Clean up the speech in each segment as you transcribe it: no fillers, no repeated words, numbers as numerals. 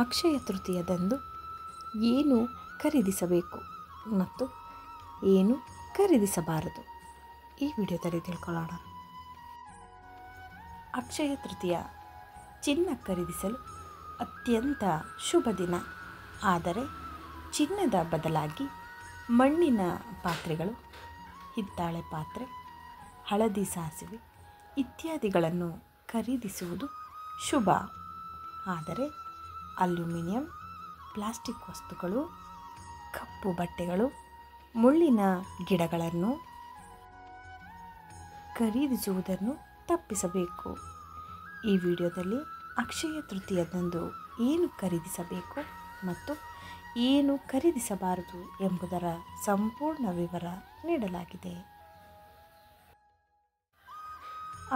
ಅಕ್ಷಯ ತೃತೀಯದಂದು ಏನು ಖರೀದಿಸಬೇಕು ಮತ್ತು ಏನು ಖರೀದಿಸಬಾರದು ಈ ವಿಡಿಯೋದಲ್ಲಿ ತಿಳ್ಕೊಳ್ಳೋಣ. ಅಕ್ಷಯ ತೃತೀಯ ಚಿನ್ನ ಖರೀದಿಸಲು ಅತ್ಯಂತ ಶುಭ ದಿನ. ಆದರೆ ಚಿನ್ನದ ಬದಲಾಗಿ ಮಣ್ಣಿನ ಪಾತ್ರೆಗಳು, ಹಿತ್ತಾಳೆ ಪಾತ್ರೆ, ಹಳದಿ ಸಾಸಿವೆ ಇತ್ಯಾದಿಗಳನ್ನು ಖರೀದಿಸುವುದು ಶುಭ. ಆದರೆ ಅಲ್ಯೂಮಿನಿಯಂ, ಪ್ಲಾಸ್ಟಿಕ್ ವಸ್ತುಗಳು, ಕಪ್ಪು ಬಟ್ಟೆಗಳು, ಮುಳ್ಳಿನ ಗಿಡಗಳನ್ನು ಖರೀದಿಸುವುದನ್ನು ತಪ್ಪಿಸಬೇಕು. ಈ ವಿಡಿಯೋದಲ್ಲಿ ಅಕ್ಷಯ ತೃತೀಯದಂದು ಏನು ಖರೀದಿಸಬೇಕು ಮತ್ತು ಏನು ಖರೀದಿಸಬಾರದು ಎಂಬುದರ ಸಂಪೂರ್ಣ ವಿವರ ನೀಡಲಾಗಿದೆ.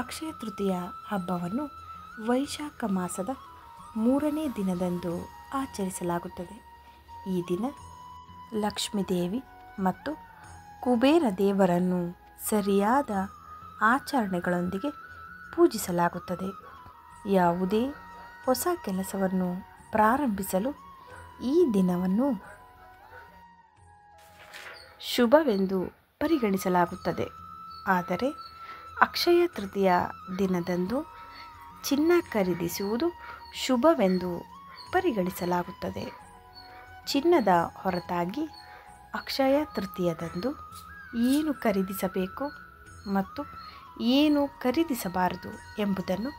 ಅಕ್ಷಯ ತೃತೀಯ ಹಬ್ಬವನ್ನು ವೈಶಾಖ ಮಾಸದ 3ನೇ ದಿನದಂದು ಆಚರಿಸಲಾಗುತ್ತದೆ. ಈ ದಿನ ಲಕ್ಷ್ಮೀದೇವಿ ಮತ್ತು ಕುಬೇರ ದೇವರನ್ನು ಸರಿಯಾದ ಆಚರಣೆಗಳೊಂದಿಗೆ ಪೂಜಿಸಲಾಗುತ್ತದೆ. ಯಾವುದೇ ಹೊಸ ಕೆಲಸವನ್ನು ಪ್ರಾರಂಭಿಸಲು ಈ ದಿನವನ್ನು ಶುಭವೆಂದು ಪರಿಗಣಿಸಲಾಗುತ್ತದೆ. ಆದರೆ ಅಕ್ಷಯ ತೃತೀಯ ದಿನದಂದು ಚಿನ್ನ ಖರೀದಿಸುವುದು ಶುಭವೆಂದು ಪರಿಗಣಿಸಲಾಗುತ್ತದೆ. ಚಿನ್ನದ ಹೊರತಾಗಿ ಅಕ್ಷಯ ತೃತೀಯದಂದು ಏನು ಖರೀದಿಸಬೇಕು ಮತ್ತು ಏನು ಖರೀದಿಸಬಾರದು ಎಂಬುದನ್ನು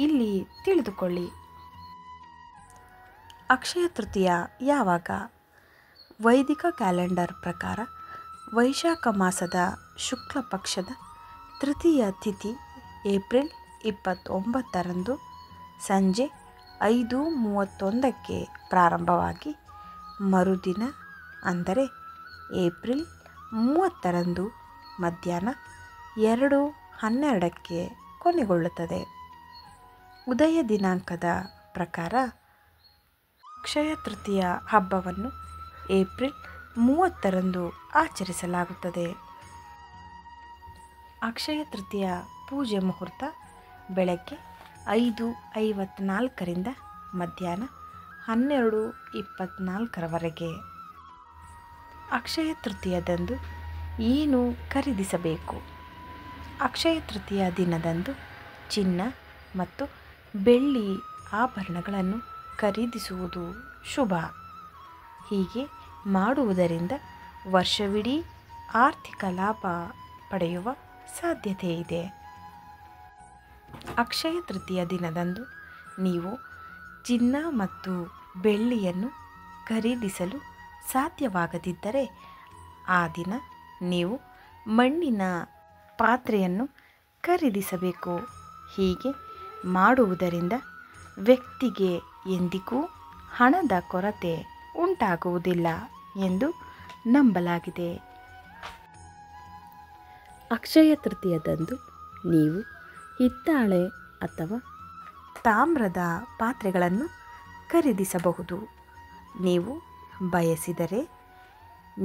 ಇಲ್ಲಿ ತಿಳಿದುಕೊಳ್ಳಿ. ಅಕ್ಷಯ ತೃತೀಯ ಯಾವಾಗ? ವೈದಿಕ ಕ್ಯಾಲೆಂಡರ್ ಪ್ರಕಾರ ವೈಶಾಖ ಮಾಸದ ಶುಕ್ಲ ಪಕ್ಷದ ತೃತೀಯ ತಿಥಿ ಏಪ್ರಿಲ್ 29ರಂದು ಸಂಜೆ 5:31ಕ್ಕೆ ಪ್ರಾರಂಭವಾಗಿ ಮರುದಿನ ಅಂದರೆ ಏಪ್ರಿಲ್ 30ರಂದು ಮಧ್ಯಾಹ್ನ 2:12ಕ್ಕೆ ಕೊನೆಗೊಳ್ಳುತ್ತದೆ. ಉದಯ ದಿನಾಂಕದ ಪ್ರಕಾರ ಅಕ್ಷಯ ತೃತೀಯ ಹಬ್ಬವನ್ನು ಏಪ್ರಿಲ್ 30ರಂದು ಆಚರಿಸಲಾಗುತ್ತದೆ. ಅಕ್ಷಯ ತೃತೀಯ ಪೂಜೆ ಮುಹೂರ್ತ ಬೆಳಗ್ಗೆ 5:54ರಿಂದ ಮಧ್ಯಾಹ್ನ 12:24ರವರೆಗೆ. ಅಕ್ಷಯ ತೃತೀಯದಂದು ಏನು ಖರೀದಿಸಬೇಕು? ಅಕ್ಷಯ ತೃತೀಯ ದಿನದಂದು ಚಿನ್ನ ಮತ್ತು ಬೆಳ್ಳಿ ಆಭರಣಗಳನ್ನು ಖರೀದಿಸುವುದು ಶುಭ. ಹೀಗೆ ಮಾಡುವುದರಿಂದ ವರ್ಷವಿಡೀ ಆರ್ಥಿಕ ಲಾಭ ಪಡೆಯುವ ಸಾಧ್ಯತೆ ಇದೆ. ಅಕ್ಷಯ ತೃತೀಯ ದಿನದಂದು ನೀವು ಚಿನ್ನ ಮತ್ತು ಬೆಳ್ಳಿಯನ್ನು ಖರೀದಿಸಲು ಸಾಧ್ಯವಾಗದಿದ್ದರೆ ಆ ದಿನ ನೀವು ಮಣ್ಣಿನ ಪಾತ್ರೆಯನ್ನು ಖರೀದಿಸಬೇಕು. ಹೀಗೆ ಮಾಡುವುದರಿಂದ ವ್ಯಕ್ತಿಗೆ ಎಂದಿಗೂ ಹಣದ ಕೊರತೆ ಉಂಟಾಗುವುದಿಲ್ಲ ಎಂದು ನಂಬಲಾಗಿದೆ. ಅಕ್ಷಯ ತೃತೀಯದಂದು ನೀವು ಹಿತ್ತಾಳೆ ಅಥವಾ ತಾಮ್ರದ ಪಾತ್ರೆಗಳನ್ನು ಖರೀದಿಸಬಹುದು. ನೀವು ಬಯಸಿದರೆ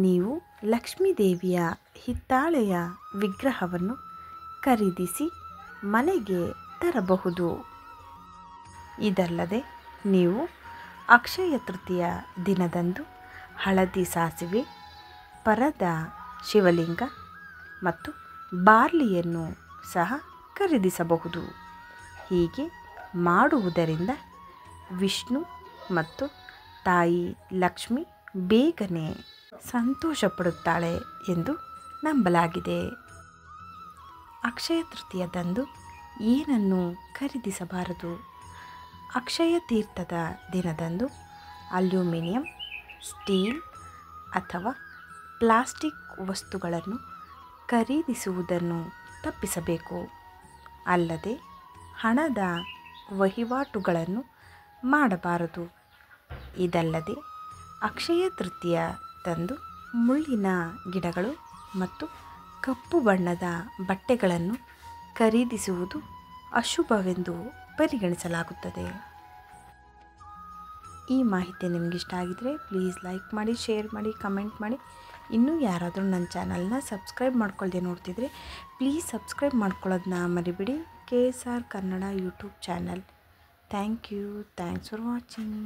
ನೀವು ಲಕ್ಷ್ಮೀದೇವಿಯ ಹಿತ್ತಾಳೆಯ ವಿಗ್ರಹವನ್ನು ಖರೀದಿಸಿ ಮನೆಗೆ ತರಬಹುದು. ಇದಲ್ಲದೆ ನೀವು ಅಕ್ಷಯ ತೃತೀಯ ದಿನದಂದು ಹಳದಿ ಸಾಸಿವೆ, ಪರದ ಶಿವಲಿಂಗ ಮತ್ತು ಬಾರ್ಲಿಯನ್ನು ಸಹ ಖರೀದಿಸಬಹುದು. ಹೀಗೆ ಮಾಡುವುದರಿಂದ ವಿಷ್ಣು ಮತ್ತು ತಾಯಿ ಲಕ್ಷ್ಮಿ ಬೇಗನೆ ಸಂತೋಷಪಡುತ್ತಾಳೆ ಎಂದು ನಂಬಲಾಗಿದೆ. ಅಕ್ಷಯ ತೃತೀಯದಂದು ಏನನ್ನು ಖರೀದಿಸಬಾರದು? ಅಕ್ಷಯ ತೀರ್ಥದ ದಿನದಂದು ಅಲ್ಯೂಮಿನಿಯಂ, ಸ್ಟೀಲ್ ಅಥವಾ ಪ್ಲಾಸ್ಟಿಕ್ ವಸ್ತುಗಳನ್ನು ಖರೀದಿಸುವುದನ್ನು ತಪ್ಪಿಸಬೇಕು. ಅಲ್ಲದೆ ಹಣದ ವಹಿವಾಟುಗಳನ್ನು ಮಾಡಬಾರದು. ಇದಲ್ಲದೆ ಅಕ್ಷಯ ತೃತೀಯದಂದು ಮುಳ್ಳಿನ ಗಿಡಗಳು ಮತ್ತು ಕಪ್ಪು ಬಣ್ಣದ ಬಟ್ಟೆಗಳನ್ನು ಖರೀದಿಸುವುದು ಅಶುಭವೆಂದು ಪರಿಗಣಿಸಲಾಗುತ್ತದೆ. ಈ ಮಾಹಿತಿ ನಿಮಗೆ ಇಷ್ಟ ಆಗಿದರೆ ಪ್ಲೀಸ್ ಲೈಕ್ ಮಾಡಿ, ಶೇರ್ ಮಾಡಿ, ಕಮೆಂಟ್ ಮಾಡಿ. ಇನ್ನೂ ಯಾರಾದರೂ ನನ್ನ ಚಾನಲ್ನ ಸಬ್ಸ್ಕ್ರೈಬ್ ಮಾಡ್ಕೊಳ್ಳದೆ ನೋಡ್ತಿದ್ರೆ ಪ್ಲೀಸ್ ಸಬ್ಸ್ಕ್ರೈಬ್ ಮಾಡ್ಕೊಳ್ಳೋದನ್ನ ಮರಿಬೇಡಿ. KSR Kannada YouTube channel. Thank you. Thanks for watching.